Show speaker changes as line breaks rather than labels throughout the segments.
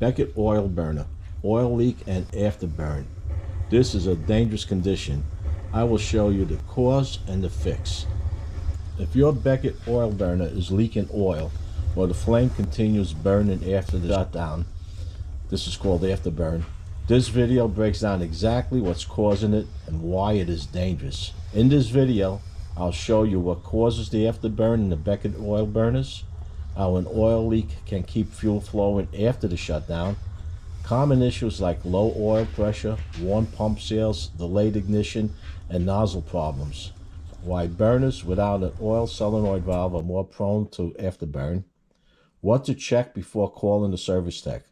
Beckett oil burner, oil leak and afterburn. This is a dangerous condition. I will show you the cause and the fix. If your Beckett oil burner is leaking oil or the flame continues burning after the shutdown, this is called afterburn. This video breaks down exactly what's causing it and why it is dangerous. In this video, I'll show you what causes the afterburn in the Beckett oil burners, how an oil leak can keep fuel flowing after the shutdown, common issues like low oil pressure, worn pump seals, delayed ignition, and nozzle problems, why burners without an oil solenoid valve are more prone to afterburn, what to check before calling the service tech.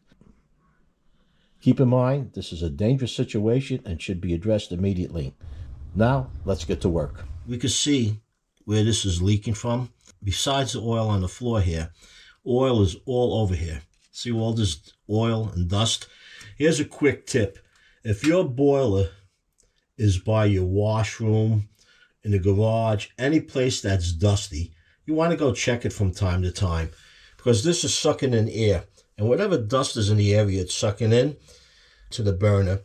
Keep in mind, this is a dangerous situation and should be addressed immediately. Now, let's get to work. We can see where this is leaking from. Besides the oil on the floor here, oil is all over here. See all this oil and dust? Here's a quick tip. If your boiler is by your washroom, in the garage, any place that's dusty, you want to go check it from time to time, because this is sucking in air. And whatever dust is in the area it's sucking in to the burner,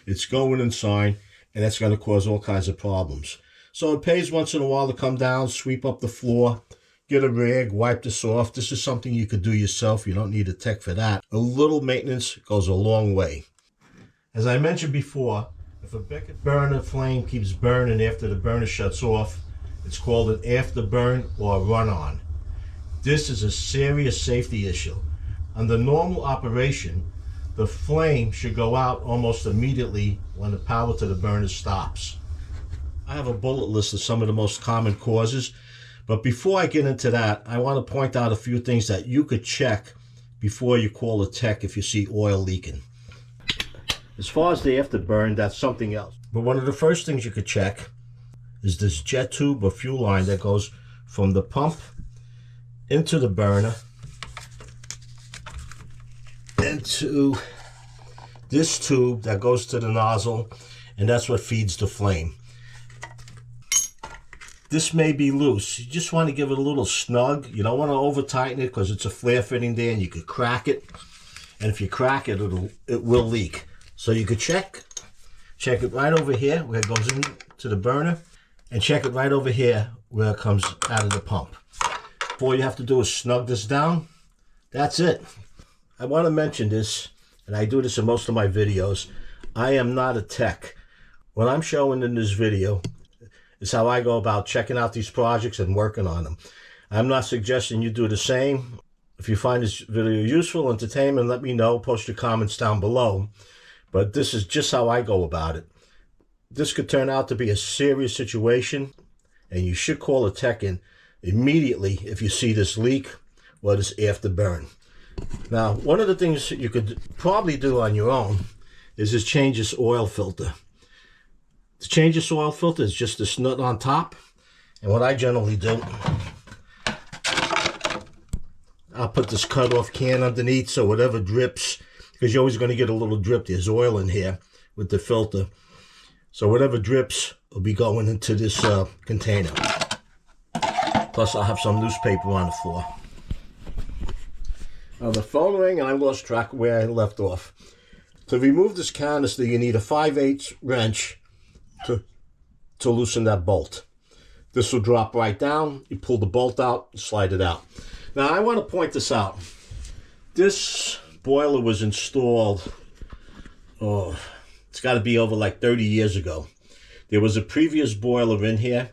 it's going inside, and that's going to cause all kinds of problems. So it pays once in a while to come down, sweep up the floor, get a rag, wipe this off. This is something you could do yourself. You don't need a tech for that. A little maintenance goes a long way. As I mentioned before, if a Beckett burner flame keeps burning after the burner shuts off, it's called an afterburn or a run-on. This is a serious safety issue. Under normal operation, the flame should go out almost immediately when the power to the burner stops. I have a bullet list of some of the most common causes, but before I get into that, I want to point out a few things that you could check before you call a tech if you see oil leaking. As far as the afterburn, that's something else. But one of the first things you could check is this jet tube or fuel line that goes from the pump into the burner into this tube that goes to the nozzle, and that's what feeds the flame. This may be loose. You just want to give it a little snug. You don't want to over tighten it because it's a flare fitting there and you could crack it. And if you crack it, it will leak. So you could check it right over here where it goes into the burner, and check it right over here where it comes out of the pump. All you have to do is snug this down. That's it. I want to mention this, and I do this in most of my videos. I am not a tech. What I'm showing in this video is how I go about checking out these projects and working on them. I'm not suggesting you do the same. If you find this video useful, entertainment, let me know. Post your comments down below. But this is just how I go about it. This could turn out to be a serious situation, and you should call a tech in immediately if you see this leak or this afterburn. Now, one of the things you could probably do on your own is just change this oil filter. To change this oil filter is just this nut on top, and what I generally do, I'll put this cut-off can underneath so whatever drips, because you're always going to get a little drip. There's oil in here with the filter. So whatever drips will be going into this container. Plus I'll have some newspaper on the floor. Now the phone rang and I lost track of where I left off. To remove this canister, you need a 5/8 wrench to loosen that bolt. This will drop right down. You pull the bolt out, slide it out. Now I want to point this out. This boiler was installed, it's got to be over like 30 years ago. There was a previous boiler in here,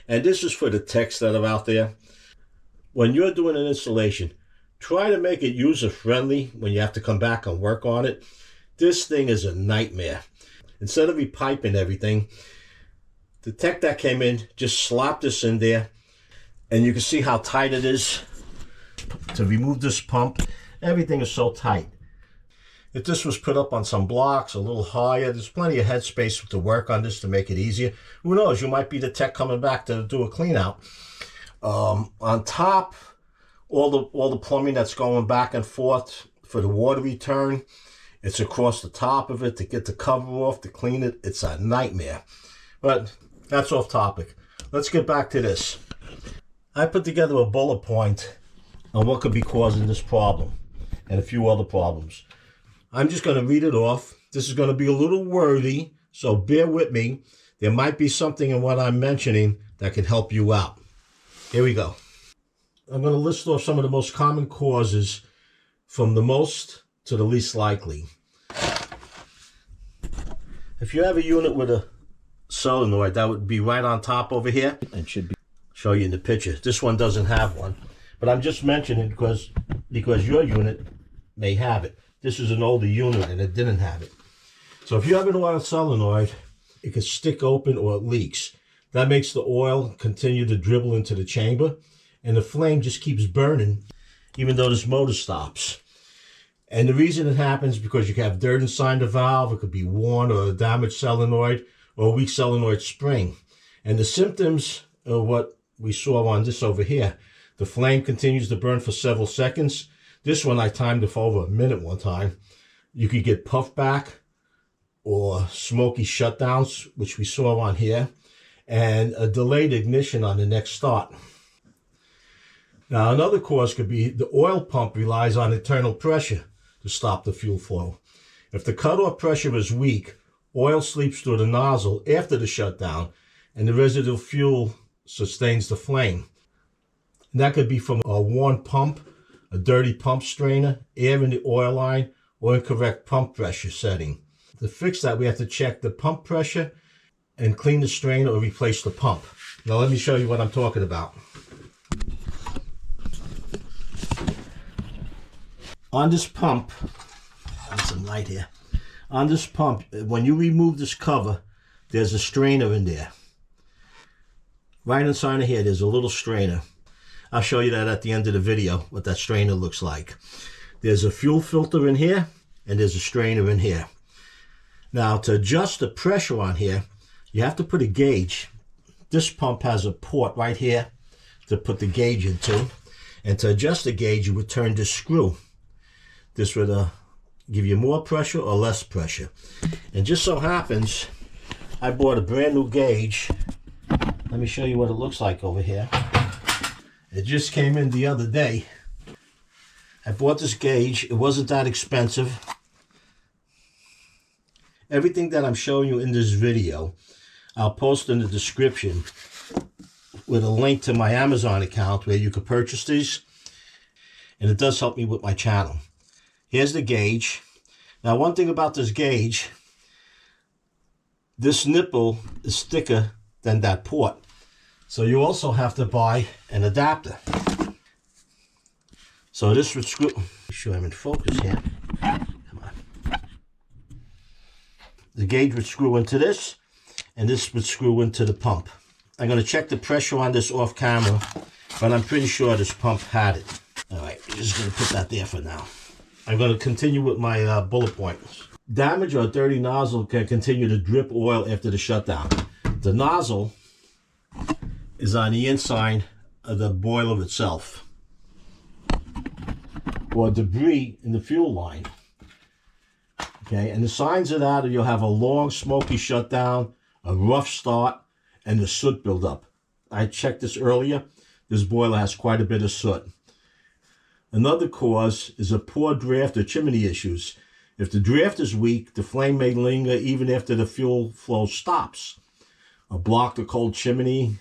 and this is for the techs that are out there. When you're doing an installation, try to make it user-friendly when you have to come back and work on it. This thing is a nightmare. Instead of repiping everything, the tech that came in just slapped this in there, and you can see how tight it is. To remove this pump, everything is so tight. If this was put up on some blocks a little higher, there's plenty of headspace to work on this to make it easier. Who knows, you might be the tech coming back to do a clean out. On top, all the plumbing that's going back and forth for the water return, it's across the top of it to get the cover off, to clean it. It's a nightmare. But that's off topic. Let's get back to this. I put together a bullet point on what could be causing this problem and a few other problems. I'm just going to read it off. This is going to be a little wordy, so bear with me. There might be something in what I'm mentioning that can help you out. Here we go. I'm going to list off some of the most common causes from the most to the least likely. If you have a unit with a solenoid, that would be right on top over here. And should be show you in the picture. This one doesn't have one, but I'm just mentioning because your unit may have it. This is an older unit and it didn't have it. So if you have an oil solenoid, it can stick open or it leaks. That makes the oil continue to dribble into the chamber, and the flame just keeps burning even though this motor stops. And the reason it happens is because you can have dirt inside the valve. It could be worn or a damaged solenoid or a weak solenoid spring. And the symptoms are what we saw on this over here. The flame continues to burn for several seconds. This one I timed it for over a minute one time. You could get puff back or smoky shutdowns, which we saw on here, and a delayed ignition on the next start. Now, another cause could be the oil pump relies on internal pressure to stop the fuel flow. If the cutoff pressure is weak, oil seeps through the nozzle after the shutdown, and the residual fuel sustains the flame. And that could be from a worn pump, a dirty pump strainer, air in the oil line, or incorrect pump pressure setting. To fix that, we have to check the pump pressure and clean the strainer or replace the pump. Now let me show you what I'm talking about. On this pump, there's some light here. On this pump, when you remove this cover, there's a strainer in there. Right inside of here, there's a little strainer. I'll show you that at the end of the video, what that strainer looks like. There's a fuel filter in here, and there's a strainer in here. Now, to adjust the pressure on here, you have to put a gauge. This pump has a port right here to put the gauge into. And to adjust the gauge, you would turn this screw. This would give you more pressure or less pressure. And just so happens, I bought a brand new gauge. Let me show you what it looks like over here. It just came in the other day. I bought this gauge. It wasn't that expensive. Everything that I'm showing you in this video, I'll post in the description with a link to my Amazon account where you can purchase these. And it does help me with my channel. Here's the gauge. Now, one thing about this gauge, this nipple is thicker than that port. So you also have to buy an adapter. So this would screw, make sure I'm in focus here. Come on. The gauge would screw into this, and this would screw into the pump. I'm going to check the pressure on this off camera, but I'm pretty sure this pump had it. All right, I'm just going to put that there for now. I'm going to continue with my bullet points. Damage or dirty nozzle can continue to drip oil after the shutdown. The nozzle is on the inside of the boiler itself, or debris in the fuel line. Okay, and the signs of that are you'll have a long smoky shutdown, a rough start, and the soot buildup. I checked this earlier. This boiler has quite a bit of soot. Another cause is a poor draft or chimney issues. If the draft is weak, the flame may linger even after the fuel flow stops. A blocked or cold chimney,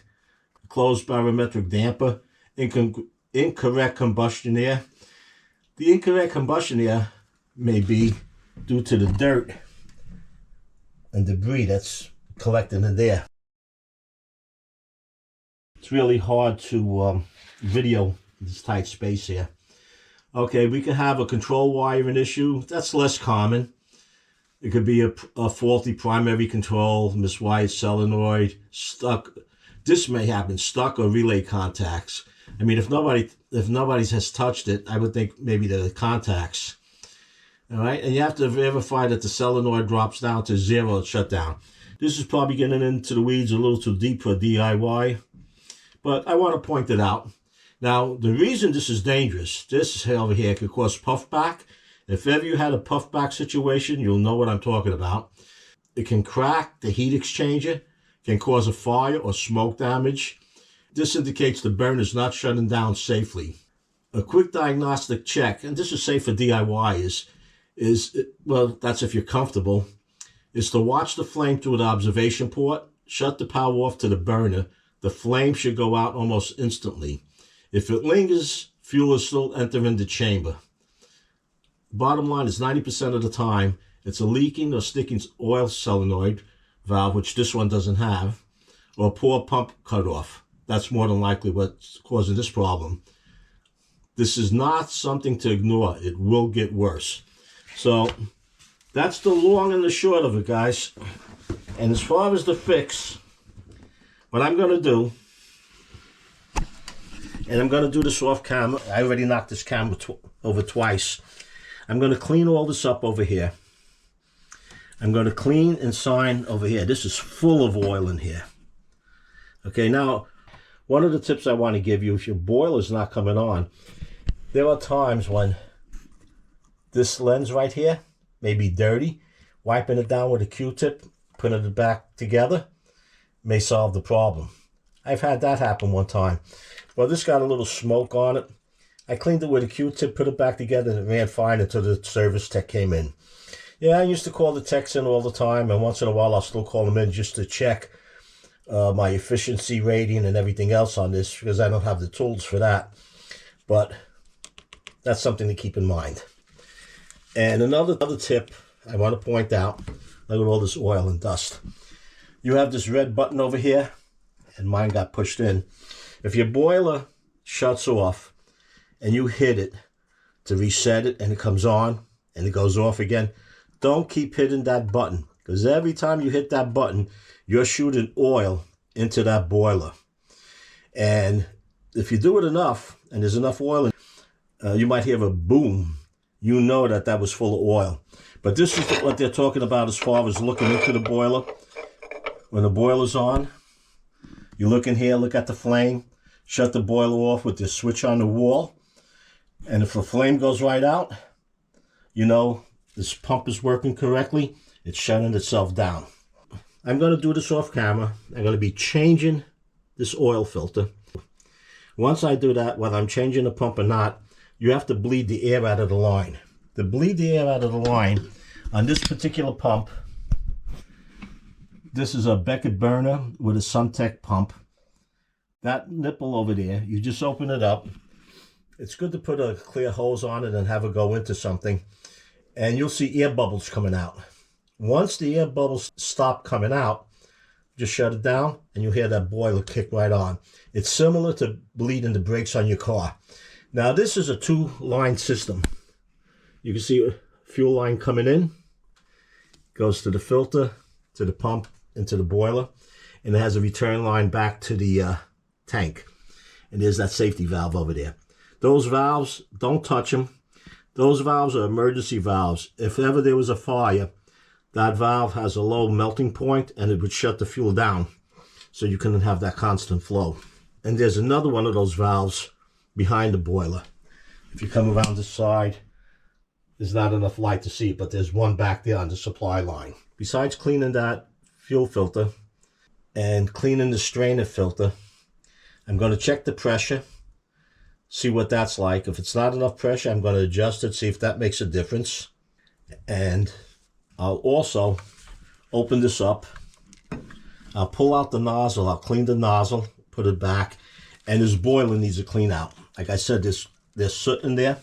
closed barometric damper, incorrect combustion air. The incorrect combustion air may be due to the dirt and debris that's collected in there. It's really hard to video this tight space here. Okay, we can have a control wiring issue. That's less common. It could be a faulty primary control, miswired solenoid, stuck. This may happen, stuck or relay contacts. I mean, if nobody has touched it, I would think maybe the contacts. All right, and you have to verify that the solenoid drops down to 0 at shutdown. This is probably getting into the weeds a little too deep for DIY, but I want to point it out. Now, the reason this is dangerous, this over here could cause puffback. If ever you had a puffback situation, you'll know what I'm talking about. It can crack the heat exchanger, can cause a fire or smoke damage. This indicates the burner is not shutting down safely. A quick diagnostic check, and this is safe for DIY, is is, well, that's if you're comfortable, is to watch the flame through the observation port, shut the power off to the burner. The flame should go out almost instantly. If it lingers, fuel is still entering the chamber. Bottom line is 90% of the time, it's a leaking or sticking oil solenoid valve, which this one doesn't have, or a poor pump cutoff. That's more than likely what's causing this problem. This is not something to ignore. It will get worse. So that's the long and the short of it, guys. And as far as the fix, what I'm going to do, and I'm going to do this off camera. I already knocked this camera over twice. I'm going to clean all this up over here. I'm going to clean and sign over here. This is full of oil in here. Okay, now, one of the tips I want to give you, if your boiler's not coming on, there are times when this lens right here may be dirty. Wiping it down with a Q-tip, putting it back together, may solve the problem. I've had that happen one time. Well, this got a little smoke on it. I cleaned it with a Q-tip, put it back together, and it ran fine until the service tech came in. Yeah, I used to call the techs in all the time, and once in a while I'll still call them in just to check my efficiency rating and everything else on this, because I don't have the tools for that. But that's something to keep in mind. And another tip I want to point out, look at all this oil and dust. You have this red button over here, and mine got pushed in. If your boiler shuts off and you hit it to reset it and it comes on and it goes off again, don't keep hitting that button, because every time you hit that button, you're shooting oil into that boiler. And if you do it enough and there's enough oil in, you might hear a boom. You know that that was full of oil. But this is what they're talking about as far as looking into the boiler. When the boiler's on, you look in here, look at the flame, shut the boiler off with the switch on the wall. And if the flame goes right out, you know this pump is working correctly. It's shutting itself down. I'm going to do this off camera. I'm going to be changing this oil filter. Once I do that, whether I'm changing the pump or not, you have to bleed the air out of the line. To bleed the air out of the line on this particular pump, this is a Beckett burner with a Suntec pump. That nipple over there, you just open it up. It's good to put a clear hose on it and have it go into something. And you'll see air bubbles coming out. Once the air bubbles stop coming out, just shut it down and you'll hear that boiler kick right on. It's similar to bleeding the brakes on your car. Now this is a two-line system. You can see a fuel line coming in, goes to the filter, to the pump, into the boiler, and it has a return line back to the tank. And there's that safety valve over there. Those valves, don't touch them. Those valves are emergency valves. If ever there was a fire, that valve has a low melting point and it would shut the fuel down so you couldn't have that constant flow. And there's another one of those valves behind the boiler. If you come around the side, there's not enough light to see, but there's one back there on the supply line. Besides cleaning that fuel filter and cleaning the strainer filter, I'm going to check the pressure, see what that's like. If it's not enough pressure, I'm going to adjust it, see if that makes a difference. And I'll also open this up. I'll pull out the nozzle, I'll clean the nozzle, put it back, and this boiler needs a clean out. Like I said, there's soot in there.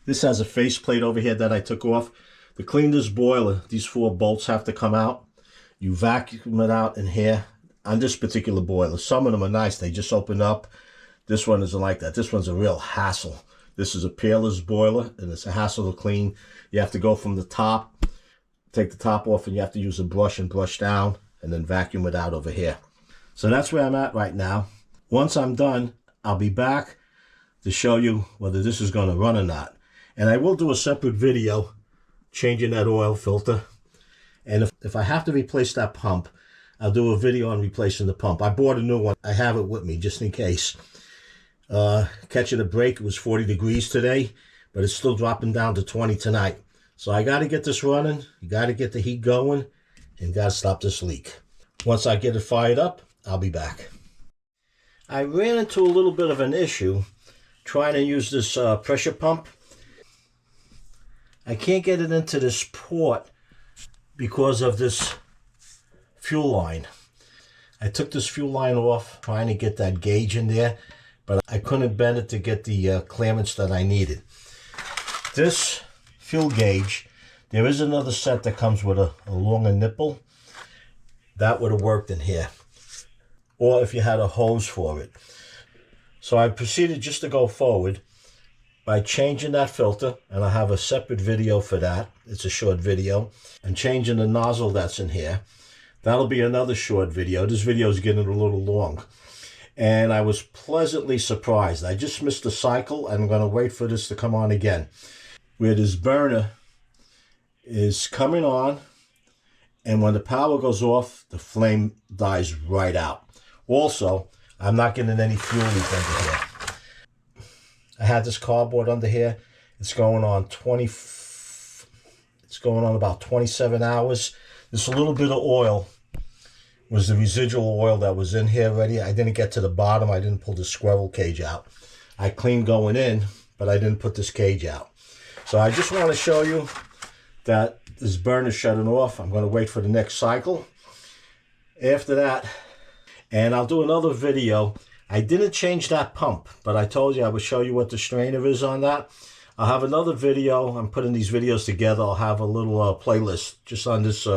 This has a faceplate over here that I took off. To clean this boiler, these 4 bolts have to come out. You vacuum it out in here on this particular boiler. Some of them are nice, they just open up. This one isn't like that. This one's a real hassle. This is a peerless boiler and it's a hassle to clean. You have to go from the top, take the top off, and you have to use a brush and brush down and then vacuum it out over here. So that's where I'm at right now. Once I'm done, I'll be back to show you whether this is going to run or not. And I will do a separate video changing that oil filter. And if I have to replace that pump, I'll do a video on replacing the pump. I bought a new one. I have it with me just in case. Catching a break, it was 40 degrees today, but it's still dropping down to 20 tonight. So I got to get this running. You got to get the heat going and got to stop this leak. Once I get it fired up, I'll be back. I ran into a little bit of an issue trying to use this pressure pump. I can't get it into this port because of this fuel line. I took this fuel line off trying to get that gauge in there, but I couldn't bend it to get the clearance that I needed. This fuel gauge, there is another set that comes with a longer nipple. That would have worked in here. Or if you had a hose for it. So I proceeded just to go forward by changing that filter, and I have a separate video for that. It's a short video. And changing the nozzle that's in here. That'll be another short video. This video is getting a little long. And I was pleasantly surprised. I just missed the cycle, and I'm going to wait for this to come on again. Where this burner is coming on, and when the power goes off, the flame dies right out. Also, I'm not getting any fuel leak under here. I had this cardboard under here. It's going on about 27 hours. This little bit of oil was the residual oil that was in here already. I didn't get to the bottom. I didn't pull the squirrel cage out. I cleaned going in, but I didn't put this cage out. So I just want to show you that this burner is shutting off. I'm going to wait for the next cycle. After that, and I'll do another video. I didn't change that pump, but I told you I would show you what the strainer is on that. I'll have another video. I'm putting these videos together. I'll have a little playlist just on this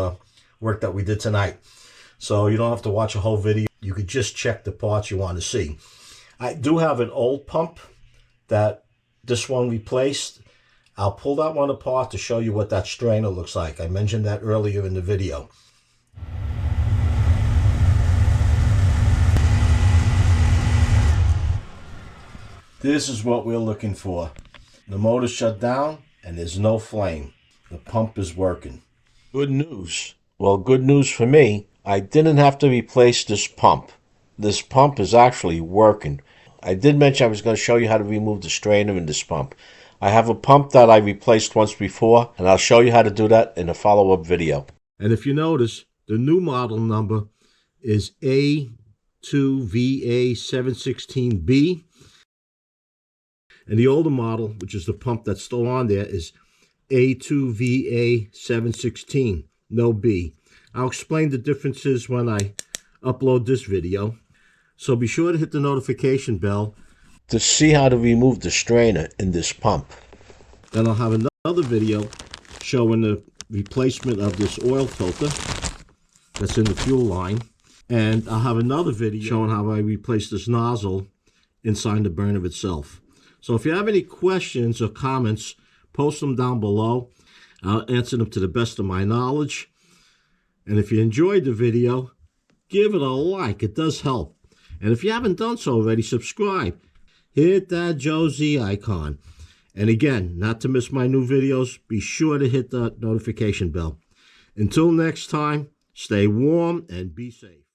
work that we did tonight. So you don't have to watch a whole video. You could just check the parts you want to see. I do have an old pump that this one replaced. I'll pull that one apart to show you what that strainer looks like. I mentioned that earlier in the video. This is what we're looking for. The motor shut down and there's no flame. The pump is working. Good news. Well, good news for me. I didn't have to replace this pump. This pump is actually working. I did mention I was going to show you how to remove the strainer in this pump. I have a pump that I replaced once before, and I'll show you how to do that in a follow-up video. And if you notice, the new model number is A2VA716B. And the older model, which is the pump that's still on there, is A2VA716, no B. I'll explain the differences when I upload this video. So be sure to hit the notification bell to see how to remove the strainer in this pump. Then I'll have another video showing the replacement of this oil filter that's in the fuel line. And I'll have another video showing how I replace this nozzle inside the burner itself. So if you have any questions or comments, post them down below. I'll answer them to the best of my knowledge. And if you enjoyed the video, give it a like. It does help. And if you haven't done so already, subscribe. Hit that Josie icon. And again, not to miss my new videos, be sure to hit the notification bell. Until next time, stay warm and be safe.